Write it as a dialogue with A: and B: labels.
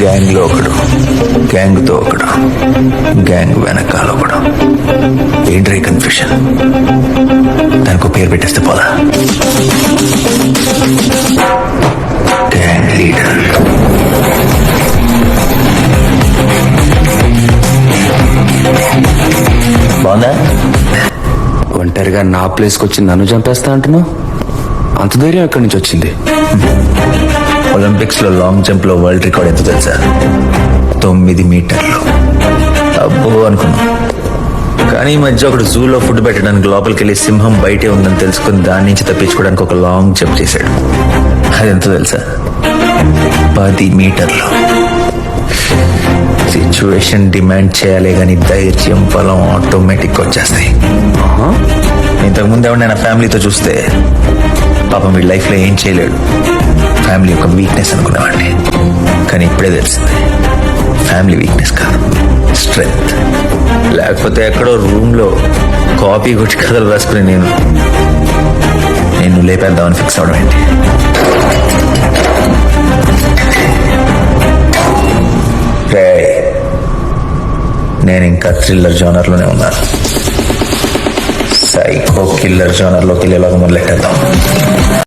A: Gang లో ఒకడు, gang తో ఒకడు, గ్యాంగ్ వెనకాల ఒకడు. Entry confusion? దానికి పేరు పెట్టేస్తే పోదా? Gang leader. బాగుందా?
B: ఒంటరిగా నా ప్లేస్కి వచ్చి నన్ను చంపేస్తా అంటున్నావు? అంత ధైర్యం ఎక్కడి నుంచి వచ్చింది?
A: ఒలింపిక్స్ లో లాంగ్ జంప్ లో వరల్డ్ రికార్డ్ ఎంత తెలుసా? 9 మీటర్లు. అబ్బో అనుకున్నా. కానీ ఈ మధ్య ఒకడు జూలో ఫుడ్ పెట్టడానికి లోపలికి వెళ్ళి సింహం బయటే ఉందని తెలుసుకుని దాని నుంచి తప్పించుకోవడానికి ఒక లాంగ్ జంప్ చేశాడు. అది ఎంత తెలుసా? 10 మీటర్లు. సిచ్యువేషన్ డిమాండ్ చేయాలి కానీ ధైర్యం, బలం ఆటోమేటిక్ వచ్చేస్తాయి. ఇంతకుముందు ఎవరైనా ఫ్యామిలీతో చూస్తే పాపం వీడి లైఫ్ లో ఏం చేయలేడు, ఫ్యామిలీ ఒక వీక్నెస్ అనుకునేవాడిని. కానీ ఇప్పుడే తెలిసింది, ఫ్యామిలీ వీక్నెస్ కాదు, స్ట్రెంగ్త్. లేకపోతే ఎక్కడో రూమ్ లో కాపీ కొట్టి కథలు రాసుకుని నేను లేపేద్దామని ఫిక్స్ అవడం ఏంటి? నేను ఇంకా థ్రిల్లర్ జోనర్ లోనే ఉన్నాను. సైకో కిల్లర్ జోనర్ లోకి వెళ్ళేలాగా మొదలెట్టేద్దాం.